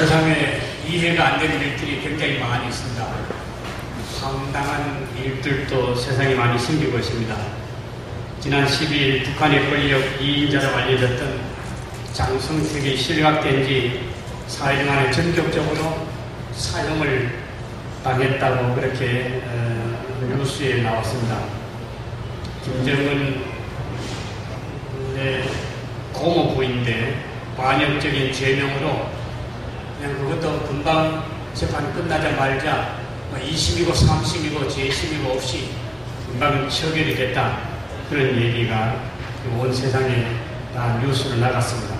세상에 이해가 안 되는 일들이 굉장히 많이 있습니다. 황당한 일들도 세상에 많이 생기고 있습니다. 지난 12일 북한의 권력 2인자라고 알려졌던 장성택이 실각된 지 4일 만에 전격적으로 사형을 당했다고 그렇게 뉴스에 나왔습니다. 김정은의 고모 부인인데 반역적인 죄명으로 그냥 그것도 금방 재판 끝나자마자 2심이고 3심이고 재심이고 없이 금방 처결이 됐다, 그런 얘기가 온 세상에 다 뉴스로 나갔습니다.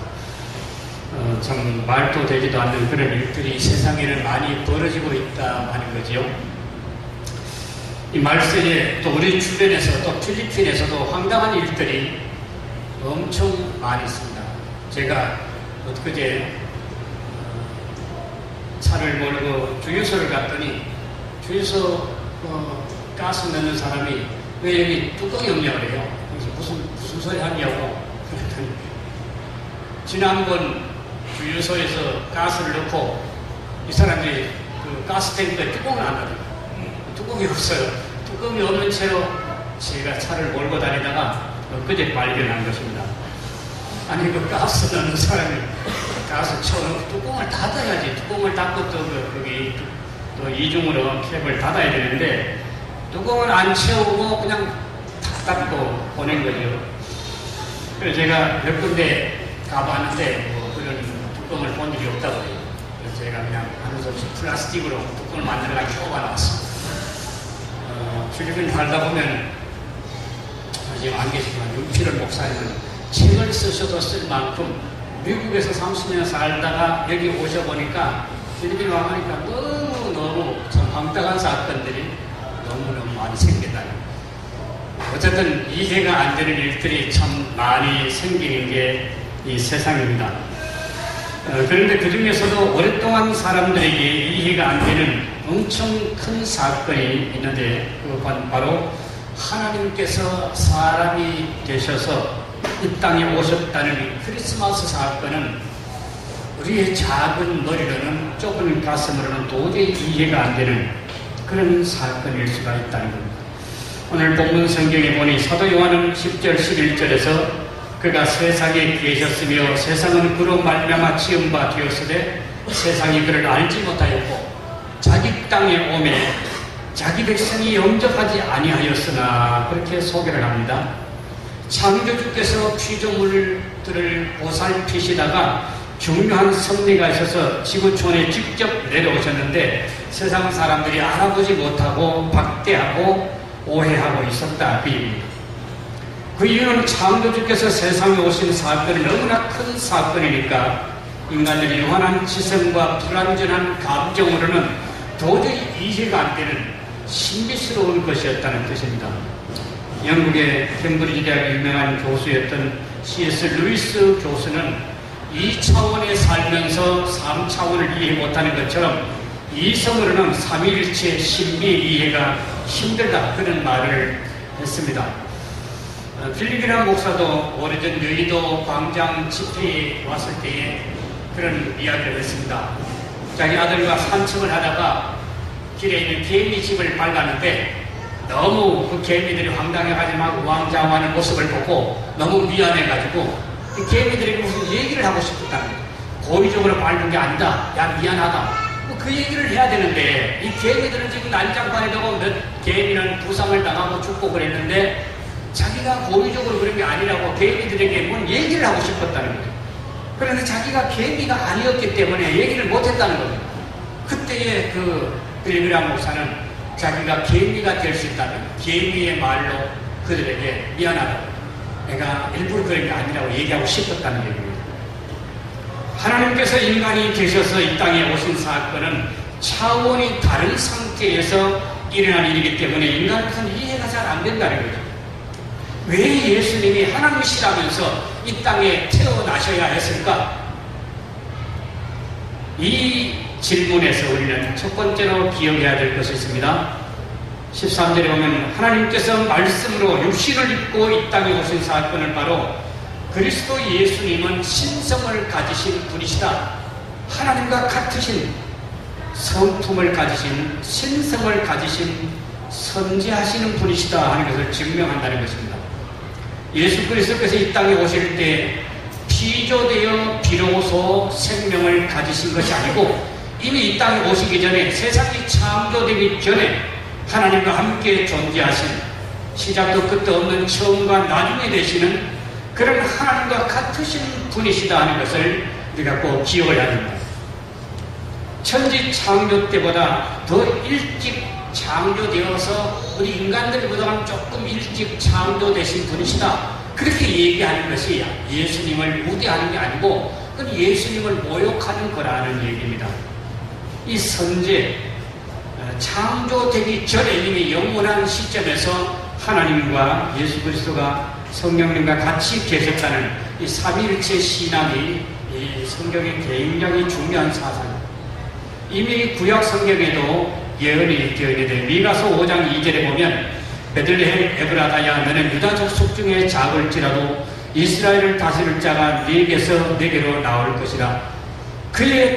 참 말도 되지도 않는 그런 일들이 세상에는 많이 벌어지고 있다 하는 거지요. 이 말세에 또 우리 주변에서 또 필리핀에서도 황당한 일들이 엄청 많이 있습니다. 제가 엊그제 차를 몰고 주유소를 갔더니 주유소 가스 넣는 사람이 왜 여기 뚜껑이 없냐고 그래요. 그래서 무슨 소리 하냐고 그랬더니 지난번 주유소에서 가스를 넣고 이 사람들이 그 가스탱크에 뚜껑을 안 닫아요. 뚜껑이 없어요. 뚜껑이 없는 채로 제가 차를 몰고 다니다가 엊그제 발견한 것입니다. 아니 그 가스 넣는 사람이 가스 채워놓고 뚜껑을 닫아야지. 뚜껑을 닫고 또 거기 또 이중으로 캡을 닫아야 되는데 뚜껑을 안 채우고 그냥 다 닫고 보낸 거죠. 그래서 제가 몇 군데 가봤는데 뭐 그런 뚜껑을 본 일이 없다고 해요. 그래서 제가 그냥 하는 수 없이 플라스틱으로 뚜껑을 만들어가 켜가 나왔어. 필리핀 살다 보면 지금 안 계시지만 윤필을 목사님은 책을 쓰셔도 쓸 만큼 미국에서 30년 살다가 여기 오셔보니까 필리핀 와보니까 너무너무 참 황당한 사건들이 너무너무 많이 생긴다. 어쨌든 이해가 안 되는 일들이 참 많이 생기는 게 이 세상입니다. 그런데 그 중에서도 오랫동안 사람들에게 이해가 안 되는 엄청 큰 사건이 있는데 그건 바로 하나님께서 사람이 되셔서 이 땅에 오셨다는 크리스마스 사건은 우리의 작은 머리로는 좁은 가슴으로는 도저히 이해가 안 되는 그런 사건일 수가 있다는 겁니다. 오늘 본문 성경에 보니 사도 요한은 10절 11절에서 그가 세상에 계셨으며 세상은 그로 말미암아 지은 바 되었으되 세상이 그를 알지 못하였고 자기 땅에 오매 자기 백성이 영접하지 아니하였으나, 그렇게 소개를 합니다. 창조주께서 피조물들을 보살피시다가 중요한 섭리가 있어서 지구촌에 직접 내려오셨는데 세상 사람들이 알아보지 못하고 박대하고 오해하고 있었다, 그 얘기입니다. 그 이유는 창조주께서 세상에 오신 사건이 너무나 큰 사건이니까 인간들이 유한한 지성과 불완전한 감정으로는 도저히 이해가 안 되는 신비스러운 것이었다는 뜻입니다. 영국의 캠브리지 대학의 유명한 교수였던 C.S. 루이스 교수는 2차원에 살면서 3차원을 이해 못하는 것처럼 이성으로는 삼위일체 신비 이해가 힘들다, 그런 말을 했습니다. 필리핀 목사도 오래전 여의도 광장 집회에 왔을 때에 그런 이야기를 했습니다. 자기 아들과 산책을 하다가 길에 있는 개미 집을 밟았는데 너무 그 개미들이 황당해가지고 막 우왕좌왕하는 모습을 보고 너무 미안해가지고 이 개미들에게 무슨 얘기를 하고 싶었다는 거예요. 고의적으로 밟은 게 아니다, 야 미안하다, 뭐 그 얘기를 해야 되는데 이 개미들은 지금 난장판에 되고 몇 개미는 부상을 당하고 죽고 그랬는데 자기가 고의적으로 그런 게 아니라고 개미들에게 뭔 얘기를 하고 싶었다는 거예요. 그런데 자기가 개미가 아니었기 때문에 얘기를 못했다는 거예요. 그때의 그 빌그람 목사는 자기가 개미가 될 수 있다면 개미의 말로 그들에게 미안하다고, 내가 일부러 그런 게 아니라고 얘기하고 싶었다는 얘기입니다. 하나님께서 인간이 되셔서 이 땅에 오신 사건은 차원이 다른 상태에서 일어난 일이기 때문에 인간으로서는 이해가 잘 안 된다는 거죠. 왜 예수님이 하나님이시라면서 이 땅에 태어나셔야 했을까? 이 질문에서 우리는 첫 번째로 기억해야 될 것이 있습니다. 13절에 보면 하나님께서 말씀으로 육신을 입고 이 땅에 오신 사건은 바로 그리스도 예수님은 신성을 가지신 분이시다, 하나님과 같으신 성품을 가지신, 신성을 가지신 선지하시는 분이시다 하는 것을 증명한다는 것입니다. 예수 그리스도께서 이 땅에 오실 때 피조되어 비로소 생명을 가지신 것이 아니고 이미 이 땅에 오시기 전에, 세상이 창조되기 전에 하나님과 함께 존재하신, 시작도 끝도 없는 처음과 나중에 되시는 그런 하나님과 같으신 분이시다 하는 것을 우리가 꼭 기억해야 합니다. 천지 창조 때보다 더 일찍 창조되어서 우리 인간들보다 조금 일찍 창조되신 분이시다, 그렇게 얘기하는 것이 예수님을 우대하는 게 아니고 그건 예수님을 모욕하는 거라는 얘기입니다. 이 선제, 창조되기 전에 이미 영원한 시점에서 하나님과 예수 그리스도가 성령님과 같이 계셨다는 이 삼위일체 신학이 이 성경에 굉장히 중요한 사상입니다. 이미 구약 성경에도 예언이 되어 있는데 미가서 5장 2절에 보면 베들레헴 에브라다야 너는 유다 족속 중에 작을지라도 이스라엘을 다스릴 자가 네게서 네게로 나올 것이라. 그의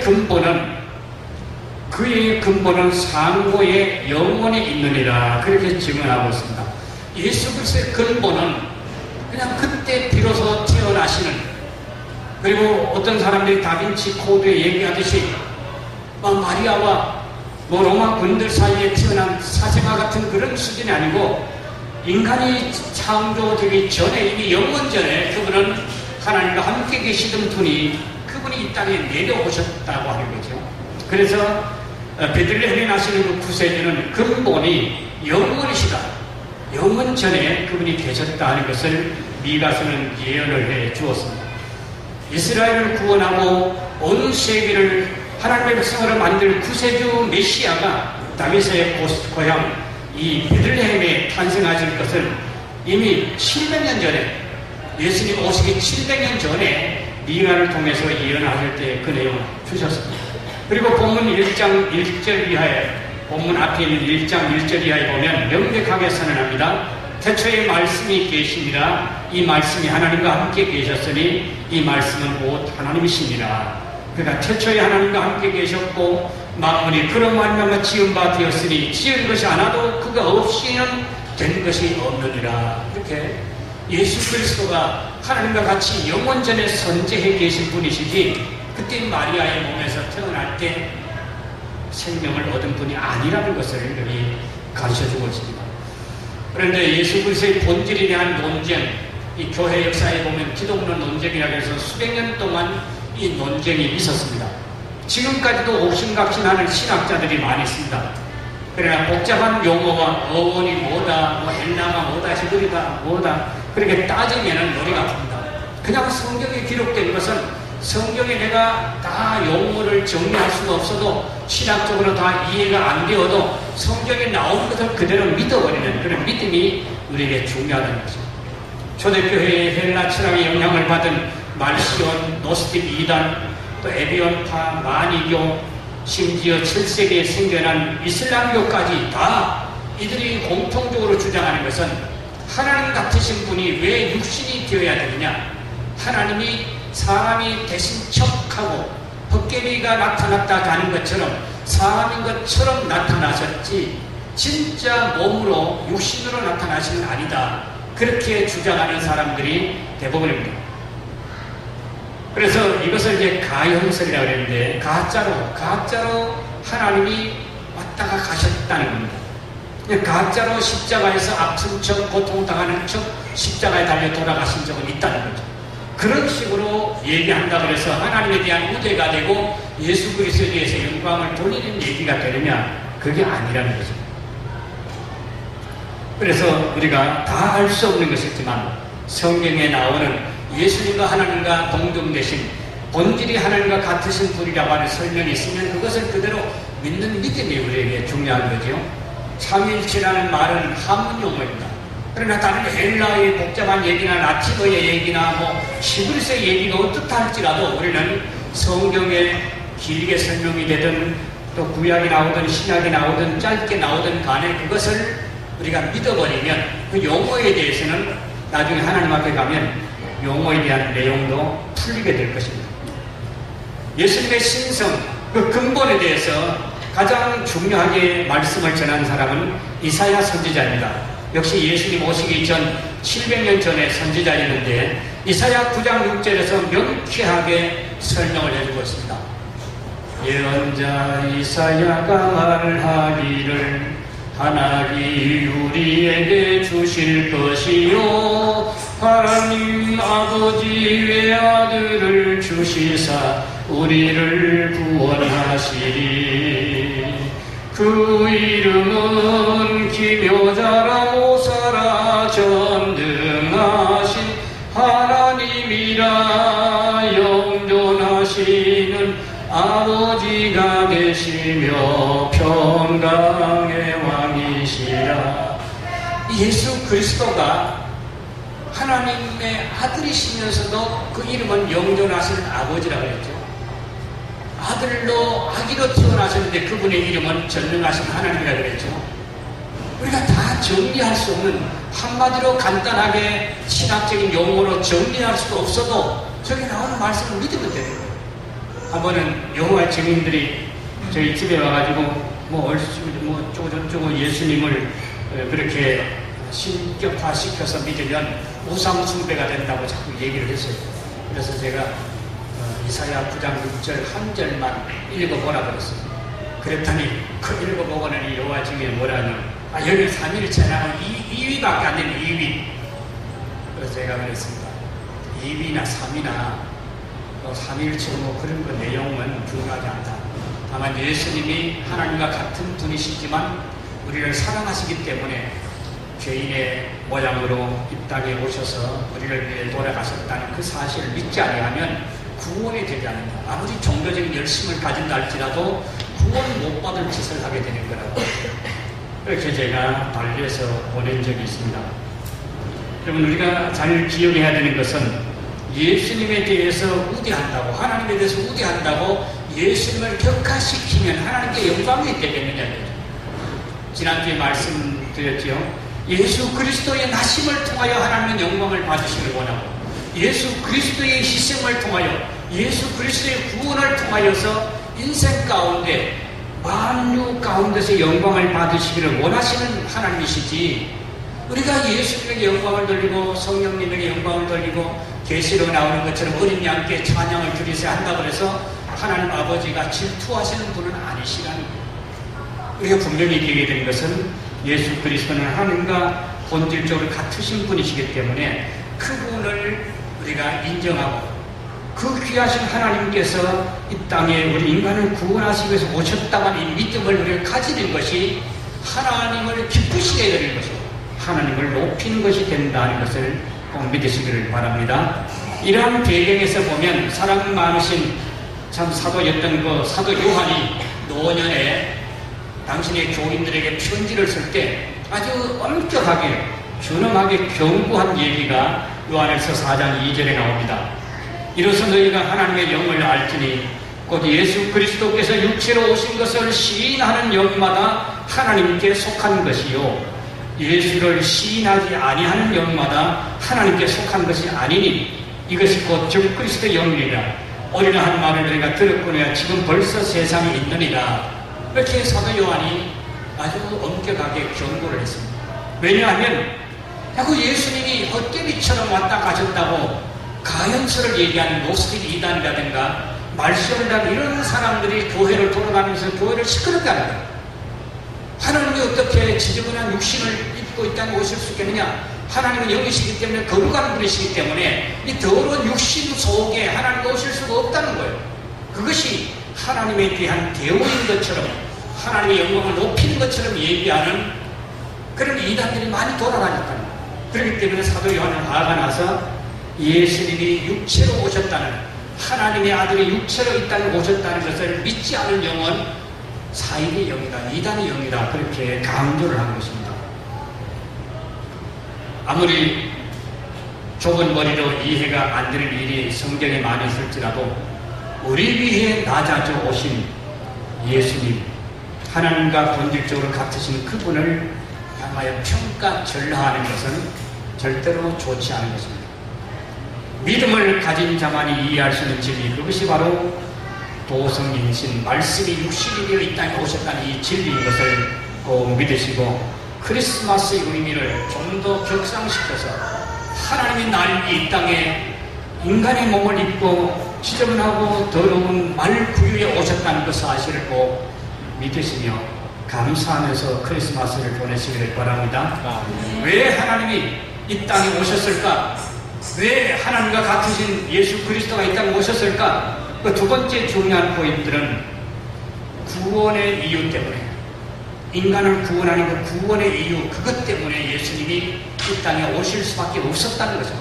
근본은 상고의 영원에 있느니라. 그렇게 증언하고 있습니다. 예수 그리스도의 근본은 그냥 그때 비로소 태어나시는, 그리고 어떤 사람들이 다빈치 코드에 얘기하듯이 마리아와 로마 군들 사이에 태어난 사생아 같은 그런 수준이 아니고 인간이 창조되기 전에 이미 영원 전에 그분은 하나님과 함께 계시던 분이, 그분이 이 땅에 내려오셨다고 하는 거죠. 그래서 베들레헴에 나시는 그 구세주는 근본이 영원이시다, 영원 전에 그분이 계셨다 하는 것을 미가서는 예언을 해 주었습니다. 이스라엘을 구원하고 온 세계를 하나님의 백성으로 만들 구세주 메시아가 다윗의 고향 이 베들레헴에 탄생하실 것을 이미 700년 전에, 예수님 오시기 700년 전에 미가를 통해서 예언하실 때 그 내용을 주셨습니다. 그리고 본문 1장 1절 이하에, 본문 앞에 있는 1장 1절 이하에 보면 명백하게 선언합니다. 태초에 말씀이 계시니라. 이 말씀이 하나님과 함께 계셨으니 이 말씀은 곧 하나님이시니라. 그러니까 태초에 하나님과 함께 계셨고 만물이 그로 말미암아 지은 바 되었으니 지은 것이 하나도 그가 없이는 된 것이 없느니라. 이렇게 예수 그리스도가 하나님과 같이 영원 전에 선재해 계신 분이시지 그때 마리아의 몸에서 태어날 때 생명을 얻은 분이 아니라는 것을 여기 가르쳐주고 있습니다. 그런데 예수 그리스도의 본질에 대한 논쟁, 이 교회 역사에 보면 기독론 논쟁이라고 해서 수백 년 동안 이 논쟁이 있었습니다. 지금까지도 옥신각신하는 신학자들이 많이 있습니다. 그러나 복잡한 용어와 어원이 뭐다, 헬라가 뭐다, 히브리가 뭐다, 그렇게 따지면 머리가 아픕니다. 그냥 성경에 기록된 것은 성경에 내가 다 용어를 정리할 수가 없어도 신학적으로 다 이해가 안 되어도 성경에 나온 것을 그대로 믿어버리는 그런 믿음이 우리에게 중요하다는 것입니다. 초대교회의 헬라 철학의 영향을 받은 말시온, 노스틱 이단, 또 에비온파, 마니교, 심지어 7세기에 생겨난 이슬람교까지 다 이들이 공통적으로 주장하는 것은 하나님 같으신 분이 왜 육신이 되어야 되느냐, 하나님이 사람이 되신 척하고 헛개비가 나타났다 가는 것처럼 사람인 것처럼 나타나셨지 진짜 몸으로 육신으로 나타나시는 아니다, 그렇게 주장하는 사람들이 대부분입니다. 그래서 이것을 이제 가형설이라고 그랬는데 가짜로 하나님이 왔다가 가셨다는 겁니다. 가짜로 십자가에서 아픈 척, 고통당하는 척 십자가에 달려 돌아가신 적은 있다는 거죠. 그런 식으로 얘기한다 그래서 하나님에 대한 우대가 되고 예수 그리스도에 대해서 영광을 돌리는 얘기가 되느냐, 그게 아니라는 거죠. 그래서 우리가 다 알 수 없는 것이지만 성경에 나오는 예수님과 하나님과 동등되신, 본질이 하나님과 같으신 분이라고 하는 설명이 있으면 그것을 그대로 믿는 믿음이 우리에게 중요한 거죠. 삼위일체라는 말은 한문 용어입니다. 그러나 다른 헬라의 복잡한 얘기나 라틴어의 얘기나 히브리서의 얘기가 어떻다 할지라도 우리는 성경에 길게 설명이 되든 또 구약이 나오든 신약이 나오든 짧게 나오든 간에 그것을 우리가 믿어버리면 그 용어에 대해서는 나중에 하나님 앞에 가면 용어에 대한 내용도 풀리게 될 것입니다. 예수님의 신성, 그 근본에 대해서 가장 중요하게 말씀을 전한 사람은 이사야 선지자입니다. 역시 예수님 오시기 전 700년 전에 선지자였는데 이사야 9장 6절에서 명쾌하게 설명을 해주고 있습니다. 예언자 이사야가 말하기를 하나님이 우리에게 주실 것이요 하나님 아버지 외아들을 주시사 우리를 구원하시리. 그 이름은 기묘자라 모사라 전능하신 하나님이라 영존하시는 아버지가 되시며 평강의 왕이시라. 예수 그리스도가 하나님의 아들이시면서도 그 이름은 영존하시는 아버지라고 했죠. 아들로 아기로 태어나셨는데 그분의 이름은 전능하신 하나님이라고 그랬죠. 우리가 다 정리할 수 없는, 한마디로 간단하게 신학적인 용어로 정리할 수도 없어도 저기 나오는 말씀을 믿으면 돼요. 한 번은 여호와 증인들이 저희 집에 와가지고 쪼고저쪼고 예수님을 그렇게 신격화시켜서 믿으면 우상 숭배가 된다고 자꾸 얘기를 했어요. 그래서 제가 이사야 9장 6절 한 절만 읽어보라 그랬어요. 그랬더니 그 읽어보고는 여호와 증인이 뭐라냐, 여기 3일째 나는 2위밖에 안 되는 2위. 그래서 제가 그랬습니다. 2위나 3위나 3일째 그런 거 내용은 중요하지 않다. 다만 예수님이 하나님과 같은 분이시지만 우리를 사랑하시기 때문에 죄인의 모양으로 이 땅에 오셔서 우리를 위해 돌아가셨다는 그 사실을 믿지 아니하면 구원이 되지 않는다. 아무리 종교적인 열심을 가진다 할지라도 구원 못 받을 짓을 하게 되는 거라고. 이렇게 제가 달리해서 보낸 적이 있습니다. 여러분, 우리가 잘 기억해야 되는 것은 예수님에 대해서 우대한다고, 하나님에 대해서 우대한다고 예수님을 격화시키면 하나님께 영광이 되겠느냐고요. 지난주에 말씀드렸죠. 예수 그리스도의 나심을 통하여 하나님은 영광을 받으시길 원하고, 예수 그리스도의 희생을 통하여, 예수 그리스도의 구원을 통하여서 인생 가운데 만유 가운데서 영광을 받으시기를 원하시는 하나님이시지, 우리가 예수님에게 영광을 돌리고 성령님에게 영광을 돌리고 계시로 나오는 것처럼 어린 양께 찬양을 드리세요 한다고 해서 하나님 아버지가 질투하시는 분은 아니시라는 거예요. 우리가 분명히 얘기해야 되는 것은 예수 그리스도는 하나님과 본질적으로 같으신 분이시기 때문에 그분을 우리가 인정하고, 그 귀하신 하나님께서 이 땅에 우리 인간을 구원하시기 위해서 오셨다는 이 믿음을 우리가 가지는 것이 하나님을 기쁘시게 여기는 것이고 하나님을 높이는 것이 된다는 것을 꼭 믿으시기를 바랍니다. 이러한 배경에서 보면 사랑 많으신 참 사도였던 그 사도 요한이 노년에 당신의 교인들에게 편지를 쓸 때 아주 엄격하게 준엄하게 경고한 얘기가 요한일서 4장 2절에 나옵니다. 이로써 너희가 하나님의 영을 알지니 곧 예수 그리스도께서 육체로 오신 것을 시인하는 영마다 하나님께 속한 것이요 예수를 시인하지 아니하는 영마다 하나님께 속한 것이 아니니 이것이 곧 즉 그리스도의 영이니라. 오리라 한 말을 너희가 들었거니와 지금 벌써 세상에 있느니라. 이렇게 사도 요한이 아주 엄격하게 경고를 했습니다. 왜냐하면 자꾸 예수님이 헛개비처럼 왔다 가셨다고 가연설을 얘기하는 노스틱 이단이라든가 말씀이라는 이런 사람들이 교회를 돌아가면서 교회를 시끄럽게 하는 거예요. 하나님이 어떻게 지저분한 육신을 입고 이 땅에 오실 수 있겠느냐? 하나님은 영이시기 때문에 거룩한 분이시기 때문에 이 더러운 육신 속에 하나님이 오실 수가 없다는 거예요. 그것이 하나님에 대한 대우인 것처럼, 하나님의 영광을 높이는 것처럼 얘기하는 그런 이단들이 많이 돌아다녔다는 거예요. 그렇기 때문에 사도 요한은 화가 나서 예수님이 육체로 오셨다는, 하나님의 아들이 육체로 이 땅에 오셨다는 것을 믿지 않은 영은 사입의 영이다, 이단의 영이다, 그렇게 강조를 한 것입니다. 아무리 좁은 머리로 이해가 안 되는 일이 성경에 많이 있을지라도 우리 위해 낮아져 오신 예수님, 하나님과 본질적으로 같으신 그분을 향하여 평가절하하는 것은 절대로 좋지 않은 것입니다. 믿음을 가진 자만이 이해할 수 있는 진리, 그것이 바로 도성이신 말씀이 육신이 되어 이 땅에 오셨다는 이 진리인 것을 꼭 믿으시고 크리스마스의 의미를 좀 더 격상시켜서 하나님이 날 이 땅에 인간의 몸을 입고 지저분하고 더러운 말구유에 오셨다는 그 사실을 꼭 믿으시며 감사하면서 크리스마스를 보내시기를 바랍니다. 왜 하나님이 이 땅에 오셨을까? 왜 하나님과 같으신 예수 그리스도가 이 땅에 오셨을까? 그 두 번째 중요한 포인트는 구원의 이유 때문에, 인간을 구원하는 그 구원의 이유, 그것 때문에 예수님이 이 땅에 오실 수밖에 없었다는 거죠.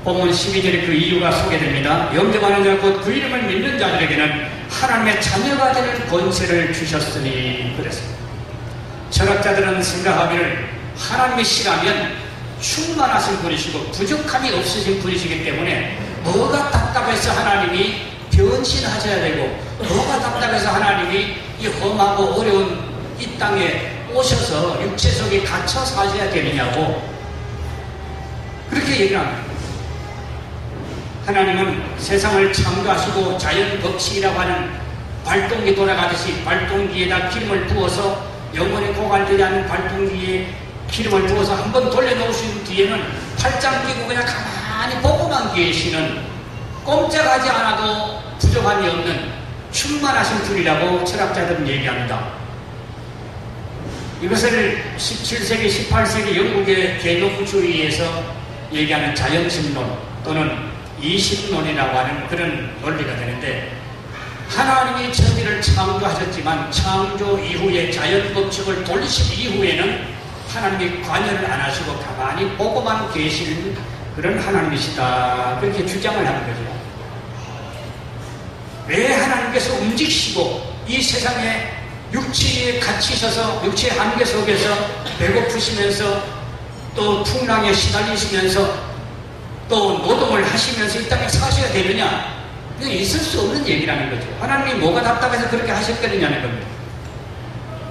본문 12절에 그 이유가 소개됩니다. 영접하는 자 곧 그 이름을 믿는 자들에게는 하나님의 자녀가 되는 권세를 주셨으니 그랬습니다. 철학자들은 생각하기를 하나님이 시라면 충만하신 분이시고 부족함이 없으신 분이시기 때문에 뭐가 답답해서 하나님이 변신하셔야 되고, 뭐가 답답해서 하나님이 이 험하고 어려운 이 땅에 오셔서 육체 속에 갇혀 사셔야 되느냐고 그렇게 얘기를 합니다. 하나님은 세상을 창조하시고 자연 법칙이라고 하는 발동기 돌아가듯이 발동기에다 기름을 부어서 영원히 고갈되지 않는 발동기에 기름을 부어서 한번 돌려놓으신 뒤에는 팔짱 끼고 그냥 가만히 보고만 계시는, 꼼짝하지 않아도 부족함이 없는 충만하신 분이라고 철학자들은 얘기합니다. 이것을 17세기, 18세기 영국의 개노주의에서 얘기하는 자연신론 또는 이신론이라고 하는 그런 논리가 되는데, 하나님이 천지를 창조하셨지만 창조 이후에 자연법칙을 돌리신 이후에는 하나님이 관여를 안 하시고 가만히 보고만 계시는 그런 하나님이시다, 그렇게 주장을 하는 거죠. 왜 하나님께서 움직이시고 이 세상에 육체에 갇히셔서 육체의 한계 속에서 배고프시면서 또 풍랑에 시달리시면서 또 노동을 하시면서 이 땅에 사셔야 되느냐? 이건 있을 수 없는 얘기라는 거죠. 하나님이 뭐가 답답해서 그렇게 하셨겠느냐는 겁니다.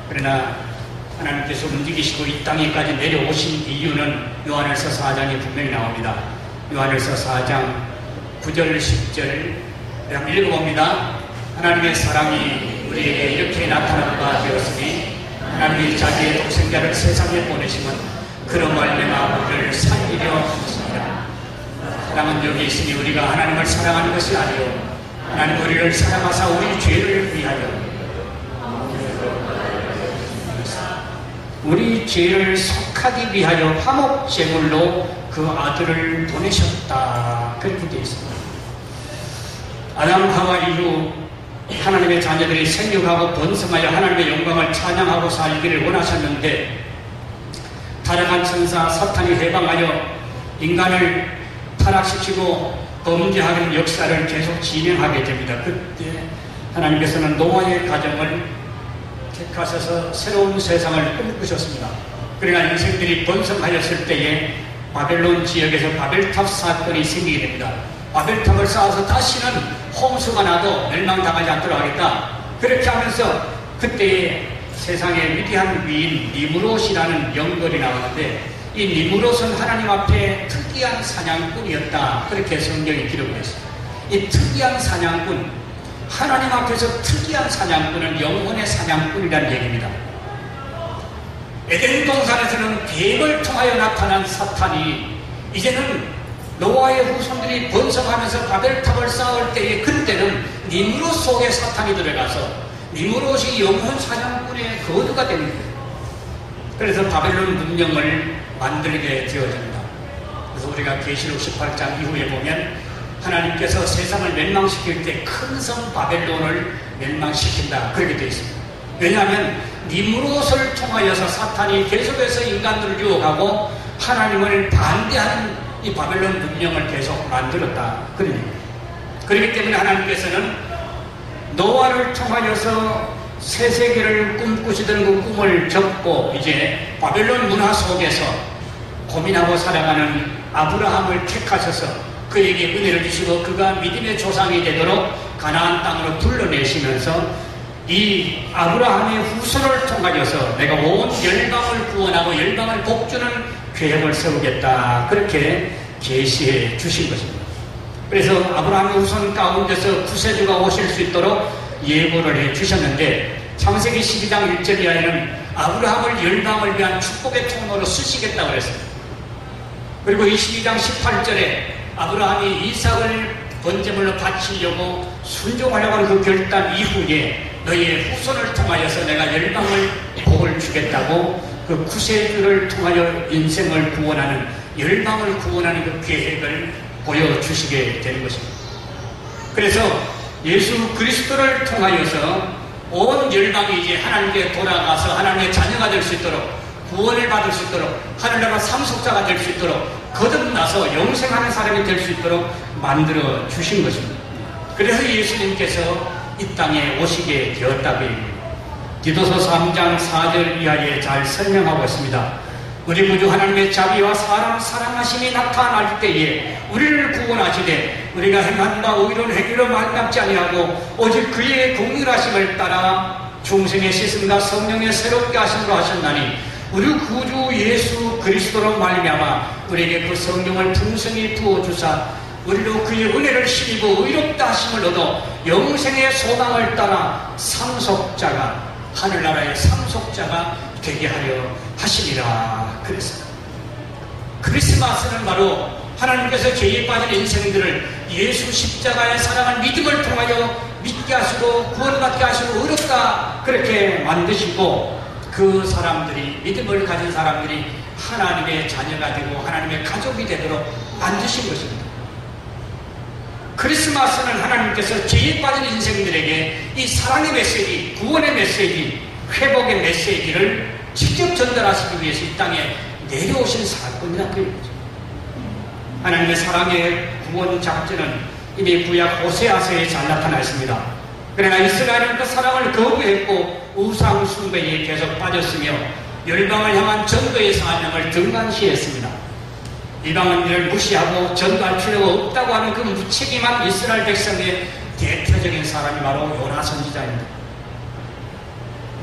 그러나 하나님께서 움직이시고 이 땅에까지 내려오신 이유는 요한일서 4장에 분명히 나옵니다. 요한일서 4장 9절 10절 한번 읽어봅니다. 하나님의 사랑이 우리에게 이렇게 나타난 바 되었으니 하나님이 자기의 독생자를 세상에 보내심은 그런 말미암아 우리를 살리려 하셨습니다. 사랑은 여기 있으니 우리가 하나님을 사랑하는 것이 아니요 하나님 우리를 사랑하사 우리 죄를 위하여 우리 죄를 속하기 위하여 화목제물로 그 아들을 보내셨다, 그렇게 되어 있습니다. 아담 하와 이후 하나님의 자녀들이 생육하고 번성하여 하나님의 영광을 찬양하고 살기를 원하셨는데, 타락한 천사 사탄이 해방하여 인간을 타락시키고 범죄하는 역사를 계속 진행하게 됩니다. 그때 하나님께서는 노아의 가정을 택하셔서 새로운 세상을 꿈꾸셨습니다. 그러나 인생들이 번성하였을 때에 바벨론 지역에서 바벨탑 사건이 생기게 됩니다. 바벨탑을 쌓아서 다시는 홍수가 나도 멸망당하지 않도록 하겠다, 그렇게 하면서 그때의 세상의 위대한 위인 니므롯이라는 영걸이 나오는데, 이 니므롯은 하나님 앞에 특이한 사냥꾼이었다, 그렇게 성경이 기록했습니다. 이 특이한 사냥꾼, 하나님 앞에서 특이한 사냥꾼은 영혼의 사냥꾼이라는 얘기입니다. 에덴 동산에서는 뱀을 통하여 나타난 사탄이 이제는 노아의 후손들이 번성하면서 바벨탑을 쌓을 때에, 그때는 니므롯 속에 사탄이 들어가서 니므롯이 영혼 사냥꾼의 거두가 됩니다. 그래서 바벨론 문명을 만들게 되어집니다. 그래서 우리가 계시록 18장 이후에 보면 하나님께서 세상을 멸망시킬 때 큰 성 바벨론을 멸망시킨다, 그렇게 되어 있습니다. 왜냐하면 니므롯을 통하여서 사탄이 계속해서 인간들을 유혹하고 하나님을 반대하는 이 바벨론 문명을 계속 만들었다, 그러니 그렇기 때문에 하나님께서는 노아를 통하여서 새 세계를 꿈꾸시던 그 꿈을 접고 이제 바벨론 문화 속에서 고민하고 살아가는 아브라함을 택하셔서 그에게 은혜를 주시고 그가 믿음의 조상이 되도록 가나안 땅으로 불러내시면서 이 아브라함의 후손을 통하여서 내가 온 열방을 구원하고 열방을 복주는 계획을 세우겠다, 그렇게 계시해 주신 것입니다. 그래서 아브라함의 후손 가운데서 구세주가 오실 수 있도록 예고를 해 주셨는데 창세기 12장 1절 이하에는 아브라함을 열방을 위한 축복의 통로로 쓰시겠다고 그랬습니다. 그리고 22장 18절에 아브라함이 이삭을 번제물로 바치려고 순종하려고 하는 그 결단 이후에 너희의 후손을 통하여서 내가 열방을 복을 주겠다고 그 구세주를 통하여 인생을 구원하는 열방을 구원하는 그 계획을 보여주시게 되는 것입니다. 그래서 예수 그리스도를 통하여서 온 열방이 이제 하나님께 돌아가서 하나님의 자녀가 될 수 있도록 구원을 받을 수 있도록 하늘나라 상속자가 될 수 있도록 거듭나서 영생하는 사람이 될 수 있도록 만들어 주신 것입니다. 그래서 예수님께서 이 땅에 오시게 되었다고 합니다. 디도서 3장 4절 이하에 잘 설명하고 있습니다. 우리 구주 하나님의 자비와 사람 사랑하심이 나타날 때에 우리를 구원하시되 우리가 행한 바 의로운 행위로 말감지 아니하고 오직 그의 공의하심을 따라 중생의 씻음과 성령의 새롭게 하심으로 하셨나니 우리 구주 예수 그리스도로 말미암아 우리에게 그 성령을 풍성히 부어주사 우리로 그의 은혜를 힘입어 의롭다 하심을 얻어 영생의 소망을 따라 상속자가 하늘나라의 상속자가 되게 하려 하시리라 그랬습니다. 크리스마스는 바로 하나님께서 죄에 빠진 인생들을 예수 십자가의 사랑을 믿음을 통하여 믿게 하시고 구원받게 하시고 의롭다 그렇게 만드시고 그 사람들이 믿음을 가진 사람들이 하나님의 자녀가 되고 하나님의 가족이 되도록 만드신 것입니다. 크리스마스는 하나님께서 죄에 빠진 인생들에게 이 사랑의 메시지, 구원의 메시지, 회복의 메시지를 직접 전달하시기 위해서 이 땅에 내려오신 사건이라 그 얘기죠. 하나님의 사랑의 구원 작전은 이미 구약 호세아서에 잘 나타나 있습니다. 그러나 이스라엘은 그 사랑을 거부했고 우상 숭배에 계속 빠졌으며 열방을 향한 전도의 사명을 등한시했습니다. 이방은 이를 무시하고 전도할 필요가 없다고 하는 그 무책임한 이스라엘 백성의 대표적인 사람이 바로 요나 선지자입니다.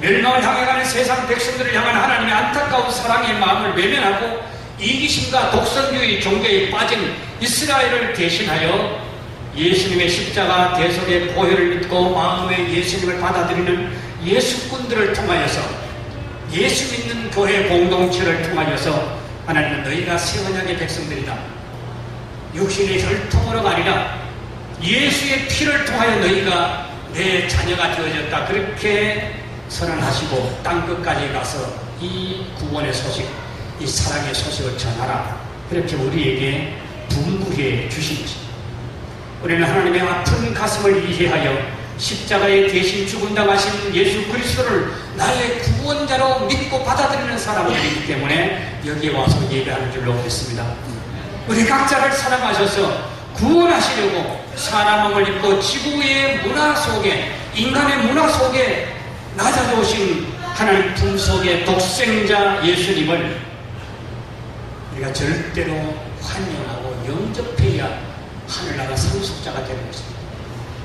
멸망을 향해 가는 세상 백성들을 향한 하나님의 안타까운 사랑의 마음을 외면하고 이기심과 독선주의 종교에 빠진 이스라엘을 대신하여 예수님의 십자가 대속의 보혈을 믿고 마음에 예수님을 받아들이는 예수꾼들을 통하여서 예수 믿는 교회 공동체를 통하여서 하나님은 너희가 새 언약의 백성들이다. 육신의 혈통으로가 아니라 예수의 피를 통하여 너희가 내 자녀가 되어졌다. 그렇게 선언하시고 땅끝까지 가서 이 구원의 소식, 이 사랑의 소식을 전하라. 그렇게 우리에게 분부해 주신 것입니다. 우리는 하나님의 아픈 가슴을 이해하여 십자가에 대신 죽은당하신 예수 그리스도를 나의 구원자로 믿고 받아들이는 사람들이기 때문에 여기에 와서 예배하는 줄로 믿습니다. 우리 각자를 사랑하셔서 구원하시려고 사람을 입고 지구의 문화 속에, 인간의 문화 속에 낮아져오신 하나님 품 속의 독생자 예수님을 우리가 절대로 환영하고 영접해야 하늘나라 상속자가 되는 것입니다.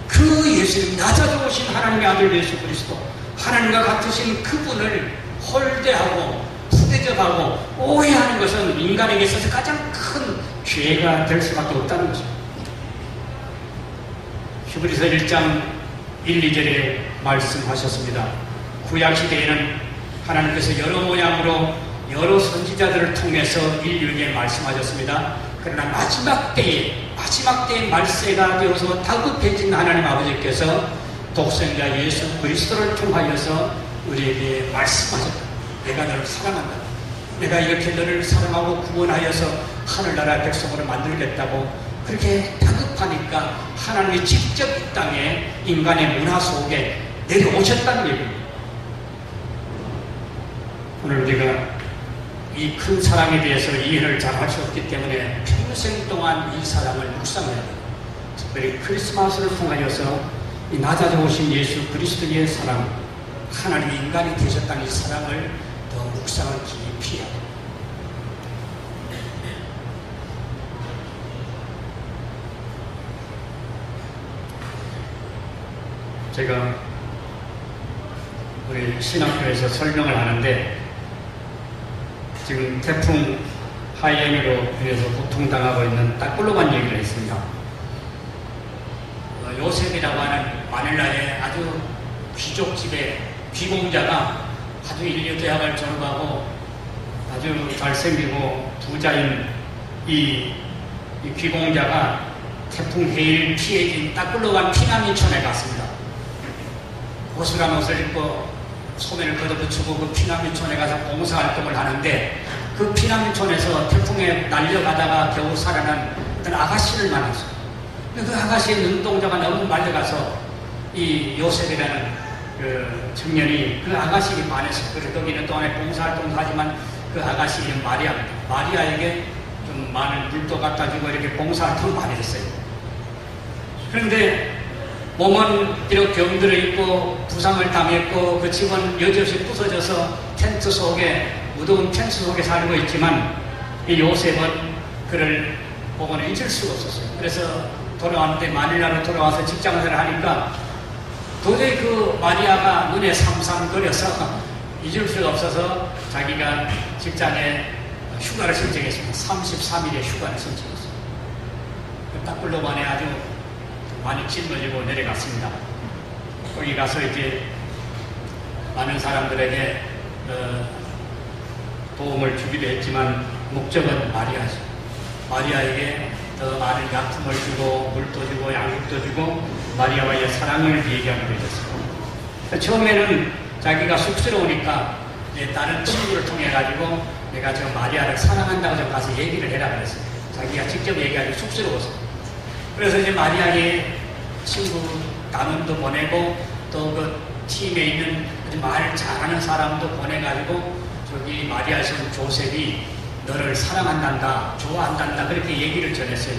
그 예수님, 낮아져 오신 하나님의 아들 예수 그리스도, 하나님과 같으신 그분을 홀대하고 푸대접하고 오해하는 것은 인간에게 있어서 가장 큰 죄가 될 수밖에 없다는 것입니다. 히브리서 1장 1, 2절에 말씀하셨습니다. 구약시대에는 하나님께서 여러 모양으로 여러 선지자들을 통해서 인류에게 말씀하셨습니다. 그러나 마지막 때에 말세가 되어서 다급해진 하나님 아버지께서 독생자 예수 그리스도를 통하여서 우리에게 말씀하셨다. 내가 너를 사랑한다. 내가 이렇게 너를 사랑하고 구원하여서 하늘나라 백성으로 만들겠다고 그렇게 다급하니까 하나님이 직접 이 땅에 인간의 문화 속에 내려오셨다는 얘기입니다. 오늘 우리가 이 큰 사랑에 대해서 이해를 잘 할 수 없기 때문에 평생 동안 이 사랑을 묵상해야 돼요. 특별히 크리스마스를 통하여서 이 낮아져 오신 예수 그리스도의 사랑, 하나님이 인간이 되셨다는 이 사랑을 더 묵상을 깊이 해야 돼요. 제가 우리 신학교에서 설명을 하는데 지금 태풍 하이엔으로 인해서 고통당하고 있는 딱글로만 얘기를 했습니다. 요셉이라고 하는 마닐라의 아주 귀족집의 귀공자가 아주 인류 대학을 졸업하고 아주 잘생기고 부자인 이 귀공자가 태풍 해일 피해진 딱 굴러간 피난민촌에 갔습니다. 고슬한 옷을 입고 소매를 걷어붙이고 그 피난민촌에 가서 봉사활동을 하는데 그 피난민촌에서 태풍에 날려가다가 겨우 살아난 어떤 아가씨를 만났어요. 그 아가씨의 눈동자가 너무 말려가서 이 요셉이라는 그 청년이 그 아가씨에게 반해서 그래서 거기는 동안에 봉사활동도 하지만 그 아가씨 이름 마리아입니다. 마리아에게 좀 많은 물도 갖다 주고 이렇게 봉사활동을 많이 했어요. 그런데 몸은 비록 병들어 있고 부상을 당했고 그 집은 여지없이 부서져서 텐트 속에 무더운 텐트 속에 살고 있지만 이 요셉은 그를 보고는 잊을 수가 없었어요. 그래서 돌아왔는데 마닐라로 돌아와서 직장생활을 하니까 도저히 그 마리아가 눈에 삼삼거려서 잊을 수가 없어서 자기가 직장에 휴가를 신청했습니다. 33일의 휴가를 신청했어요. 그 딱불로만에 아주 많이 짊어지고 내려갔습니다. 거기 가서 이제 많은 사람들에게 도움을 주기도 했지만 목적은 마리아죠. 마리아에게 더 많은 약품을 주고 물도 주고 양육도 주고 마리아와의 사랑을 얘기하기도 했습니다. 처음에는 자기가 쑥스러우니까 이제 다른 친구를 통해 가지고 내가 저 마리아를 사랑한다고 좀 가서 얘기를 해라 그랬어요. 자기가 직접 얘기하기 쑥스러워서. 그래서 이제 마리아에게 친구 단원도 보내고 또 그 팀에 있는 아주 말 잘하는 사람도 보내가지고 저기 마리아 son 조셉이 너를 사랑한단다, 좋아한단다 그렇게 얘기를 전했어요.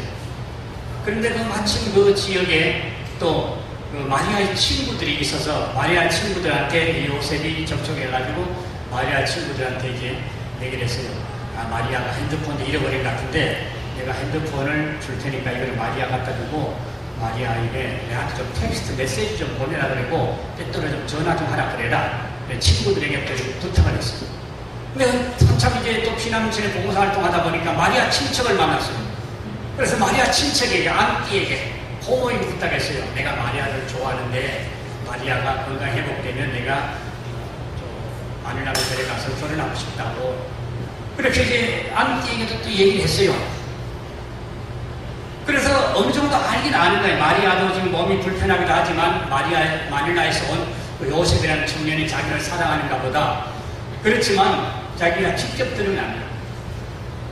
그런데 그 마침 그 지역에 또 그 마리아의 친구들이 있어서 마리아 친구들한테 요셉이 접촉해가지고 마리아 친구들한테 이제 얘기를 했어요. 아, 마리아가 핸드폰도 잃어버린 것 같은데 내가 핸드폰을 줄 테니까 이걸 마리아 갖다 주고 마리아에게 내한테 좀 텍스트 메시지 좀 보내라 그러고 때때로 좀 전화 좀 하라 그래라. 친구들에게 부탁을 했어요. 근데 한참 이제 또 피난민촌에 봉사활동 하다 보니까 마리아 친척을 만났어요. 그래서 마리아 친척에게, 안티에게 고모임 부탁했어요. 내가 마리아를 좋아하는데 마리아가 건강 회복되면 내가 마닐라로 데려가서 결혼하고 싶다고 그렇게 이제 안티에게도 또 얘기를 했어요. 그래서 어느 정도 알긴 아는 거예요. 마리아도 지금 몸이 불편하기도 하지만 마닐라에서 온 요셉이라는 청년이 자기를 사랑하는가 보다. 그렇지만 자기가 직접 들으면 안 돼요.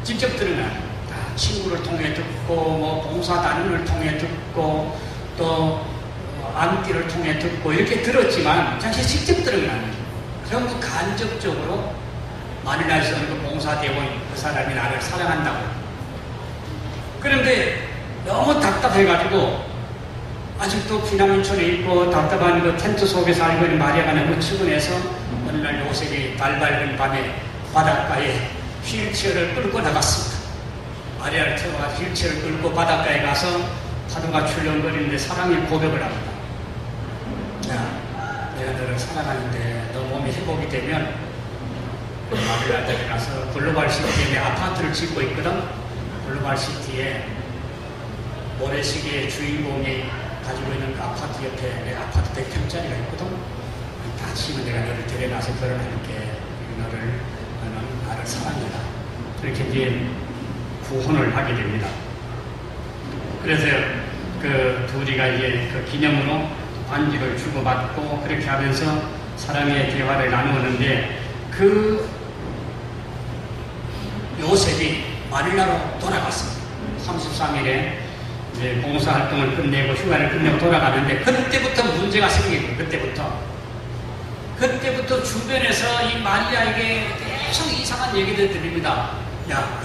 직접 들으면 안 돼요. 친구를 통해 듣고 뭐 봉사단원을 통해 듣고 또 안티를 통해 듣고 이렇게 들었지만 자기가 직접 들으면 안 돼요. 전부 간접적으로 마닐라에서 온 그 봉사대원 그 사람이 나를 사랑한다고. 그런데 너무 답답해가지고 아직도 피난민촌에 있고 답답한 그 텐트 속에 살고 있는 마리아가 너무 측은해서 어느 날 요셉이 달 밝은 밤에 바닷가에 휠체어를 끌고 나갔습니다. 마리아를 태워가지고 휠체어를 끌고 바닷가에 가서 파도가 출렁거리는데 사랑의 고백을 합니다. 야, 내가 너를 사랑하는데 너 몸이 회복이 되면 마리아한테 가서 글로벌시티에 내 아파트를 짓고 있거든. 글로벌시티에 모래시계의 주인공이 가지고 있는 그 아파트 옆에 내 아파트 100평짜리가 있거든. 다 치면 내가 너를 데려가서 결혼할게. 너는 나를 사랑해라. 그렇게 이제 구혼을 하게 됩니다. 그래서 그 둘이가 이제 그 기념으로 반지를 주고받고 그렇게 하면서 사랑의 대화를 나누었는데 그 요셉이 마닐라로 돌아갔습니다. 33일에 이제 봉사활동을 끝내고 휴가를 끝내고 돌아가는데 그때부터 문제가 생기고 그때부터 주변에서 이 마리아에게 계속 이상한 얘기들 들립니다. 야,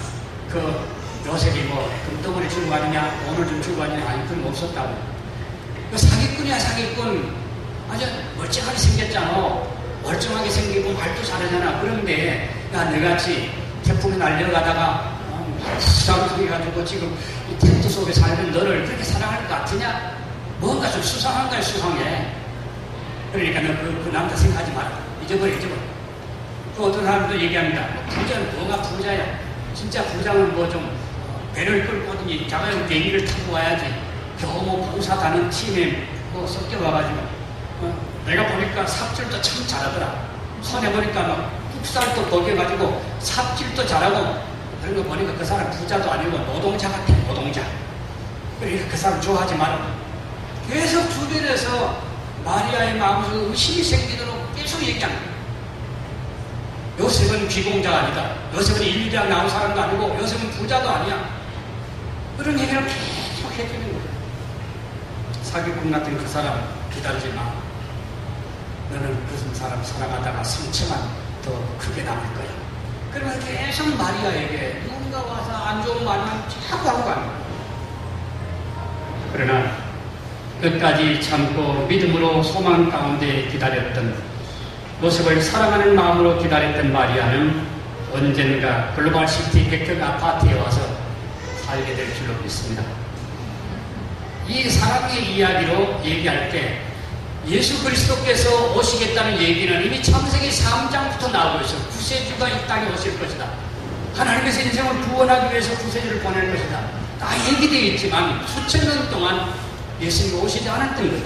그 요셉이 뭐 금덩어리 주고 가느냐, 돈을 좀 주고 가느냐, 아니 그런 거 없었다고. 그 사기꾼이야 사기꾼. 아주 멀쩡하게 생겼잖아. 멀쩡하게 생기고 말도 잘하잖아. 그런데 야, 너같이 태풍이 날려가다가 수상해가지고 지금 이 텐트 속에 살던 너를 그렇게 사랑할 것 같으냐? 뭔가 좀 수상한 거야, 수상해. 그러니까 너 그 남자 생각하지 마라. 잊어버려. 그 어떤 사람도 얘기합니다. 부자는 뭐가 부자야? 진짜 부자는 뭐 좀 배를 끌고 오든지 자가용 비행기를 타고 와야지. 교무 봉사단은 팀에 뭐 섞여가가지고 내가 보니까 삽질도 참 잘하더라. 손에 보니까 막 국살도 벗겨가지고 삽질도 잘하고 그런 거 보니까 그 사람 부자도 아니고 노동자 같아. 노동자. 그러니까 그 사람 좋아하지 마라. 계속 주변에서 마리아의 마음속에 의심이 생기도록 계속 얘기합니다. 요셉은 귀공자가 아니다. 요셉은 인류대학 나온 사람도 아니고 요셉은 부자도 아니야. 그런 얘기를 계속 해주는 거예요. 사기꾼 같은 그 사람 기다리지 마. 너는 그 사람 사랑하다가 상처만 더 크게 남을 거야. 그러면 계속 마리아에게 누군가 와서 안 좋은 말만 자꾸 하고 가는 거야. 그러나 끝까지 참고 믿음으로 소망 가운데 기다렸던, 요셉을 사랑하는 마음으로 기다렸던 마리아는 언젠가 글로벌 시티 백석 아파트에 와서 살게 될 줄로 믿습니다. 이 사랑의 이야기로 얘기할 때 예수 그리스도께서 오시겠다는 얘기는 이미 창세기 3장부터 나오고 있어. 구세주가 이 땅에 오실 것이다. 하나님께서 인생을 구원하기 위해서 구세주를 보낼 것이다. 다 얘기되어 있지만 수천 년 동안 예수님이 오시지 않았던 거죠.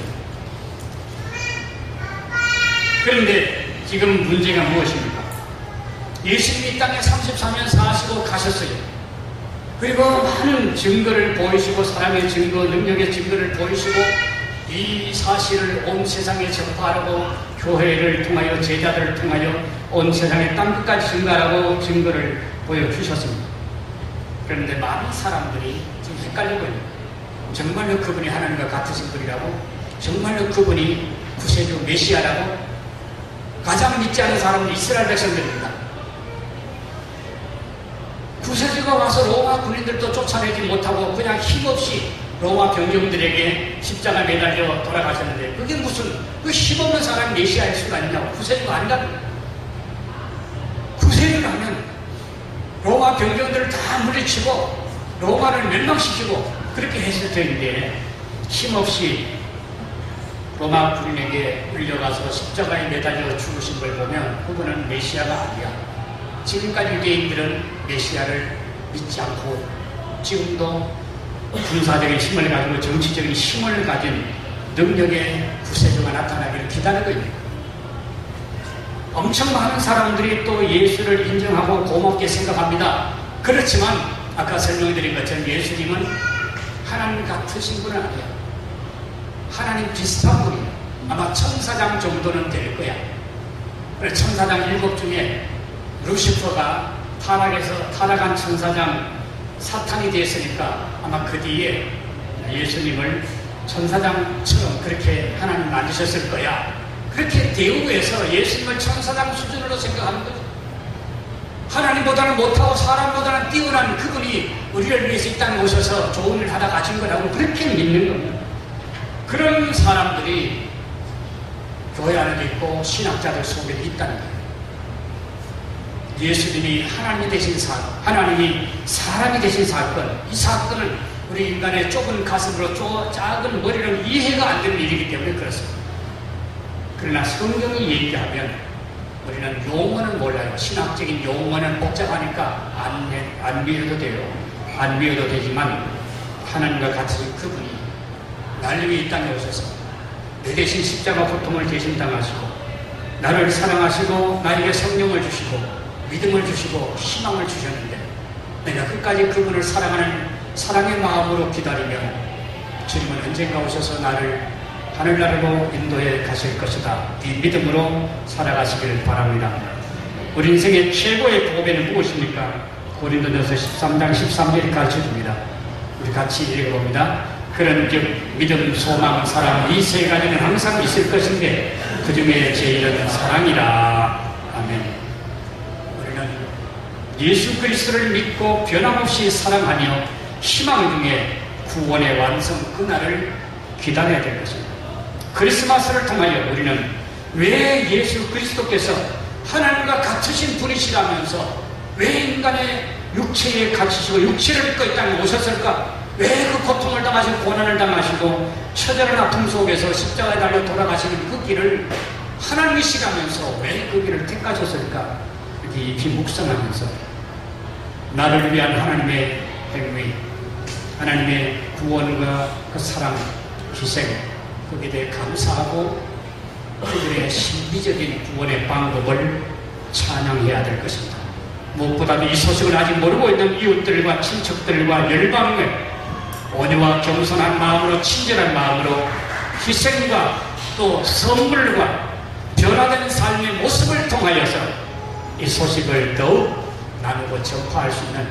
그런데 지금 문제가 무엇입니까? 예수님이 이 땅에 34년 사시고 가셨어요. 그리고 많은 증거를 보이시고 사랑의 증거, 능력의 증거를 보이시고 이 사실을 온 세상에 전파하고 교회를 통하여 제자들을 통하여 온 세상의 땅끝까지 증거하라고 증거를 보여주셨습니다. 그런데 많은 사람들이 지금 헷갈리고 있는 거예요. 정말로 그분이 하나님과 같으신 분이라고? 정말로 그분이 구세주 메시아라고? 가장 믿지 않는 사람은 이스라엘 백성들입니다. 구세주가 와서 로마 군인들도 쫓아내지 못하고 그냥 힘없이 로마 병정들에게 십자가 매달려 돌아가셨는데 그게 무슨 그 힘없는 사람이 메시아일 수가 있냐고. 구세주가 아니라고. 구세주라면 로마 병정들을 다 물리치고 로마를 멸망시키고 그렇게 했을 텐데 힘없이 로마 군인에게 끌려가서 십자가에 매달려 죽으신 걸 보면 그분은 메시아가 아니야. 지금까지 유대인들은 메시아를 믿지 않고 지금도 군사적인 힘을 가지고 정치적인 힘을 가진 능력의 구세주가 나타나기를 기다리고 있는 거예요. 엄청 많은 사람들이 또 예수를 인정하고 고맙게 생각합니다. 그렇지만 아까 설명드린 것처럼 예수님은 하나님 같으신 분은 아니야. 하나님 비슷한 분이야. 아마 천사장 정도는 될 거야. 그래서 천사장 7 중에 루시퍼가 타락한 천사장 사탄이 됐으니까 아마 그 뒤에 예수님을 천사장처럼 그렇게 하나님 만드셨을 거야. 그렇게 대우해서 예수님을 천사장 수준으로 생각하는 거죠. 하나님보다는 못하고 사람보다는 뛰어난 그분이 우리를 위해서 이 땅에 오셔서 좋은 일을 하다 가신 거라고 그렇게 믿는 겁니다. 그런 사람들이 교회 안에 있고 신학자들 속에 있다는 거예요. 예수님이 하나님이 되신 사건, 하나님이 사람이 되신 사건, 이 사건은 우리 인간의 좁은 가슴으로 작은 머리로 이해가 안 되는 일이기 때문에 그렇습니다. 그러나 성경이 얘기하면 우리는 용어는 몰라요. 신학적인 용어는 복잡하니까 안 미워도 돼요. 안 미워도 되지만 하나님과 같으신 그분이 나를 위해 이 땅에 오셔서 내 대신 십자가 고통을 대신 당하시고 나를 사랑하시고 나에게 성령을 주시고 믿음을 주시고 희망을 주셨는데 내가 끝까지 그분을 사랑하는 사랑의 마음으로 기다리면 주님은 언젠가 오셔서 나를 하늘나라로 인도해 가실 것이다. 이 믿음으로 살아가시길 바랍니다. 우리 인생의 최고의 보배는 무엇입니까? 고린도전서 13장 13절이 가르쳐줍니다. 우리 같이 읽어봅니다. 그런 즉 믿음, 소망, 사랑 이 세 가지는 항상 있을 것인데 그 중에 제일은 사랑이라. 아멘. 우리는 예수 그리스도를 믿고 변함없이 사랑하며 희망 중에 구원의 완성 그날을 기다려야 될 것입니다. 크리스마스를 통하여 우리는 왜 예수 그리스도께서 하나님과 같으신 분이시라면서 왜 인간의 육체에 갇히시고 육체를 입고 이 땅에 오셨을까? 왜 그 고통을 당하시고 고난을 당하시고 처절한 아픔 속에서 십자가에 달려 돌아가시는 그 길을 하나님이시라면서 왜 그 길을 택하셨을까? 이렇게 깊이 묵상하면서 나를 위한 하나님의 행위, 하나님의 구원과 그 사랑, 희생, 거기에 대해 감사하고 그들의 신비적인 구원의 방법을 찬양해야 될 것입니다. 무엇보다도 이 소식을 아직 모르고 있는 이웃들과 친척들과 열방을 온유와 겸손한 마음으로, 친절한 마음으로 희생과 또 선물과 변화된 삶의 모습을 통하여서 이 소식을 더욱 나누고 전파할 수 있는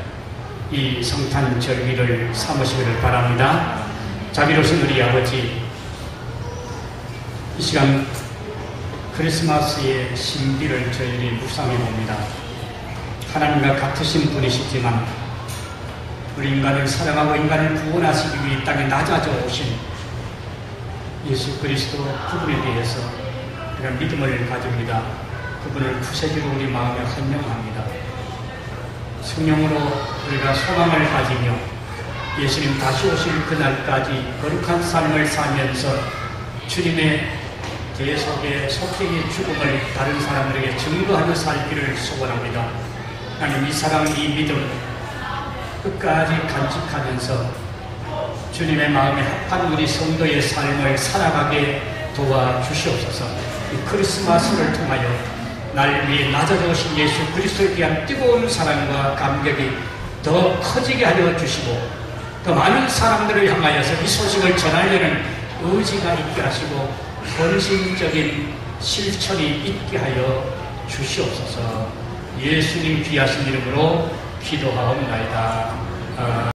이 성탄 절기를 삼으시기를 바랍니다. 자비로우신 우리 아버지, 이 시간 크리스마스의 신비를 저희들이 묵상해 봅니다. 하나님과 같으신 분이시지만 우리 인간을 사랑하고 인간을 구원하시기 위해 이 땅에 낮아져 오신 예수 그리스도 그분에 대해서 우리가 믿음을 가집니다. 그분을 구세주로 우리 마음에 환영합니다. 성령으로 우리가 소망을 가지며 예수님 다시 오실 그날까지 거룩한 삶을 살면서 주님의 계속의 속행의 죽음을 다른 사람들에게 증거하며 살기를 소원합니다. 하나님, 이 사랑, 이 믿음 끝까지 간직하면서 주님의 마음에 합한 우리 성도의 삶을 살아가게 도와주시옵소서. 이 크리스마스를 통하여 날 위해 낮아져 오신 예수 그리스도에 대한 뜨거운 사랑과 감격이 더 커지게 하여 주시고 더 많은 사람들을 향하여서 이 소식을 전하려는 의지가 있게 하시고 헌신적인 실천이 있게 하여 주시옵소서. 예수님 귀하신 이름으로 기도하옵나이다.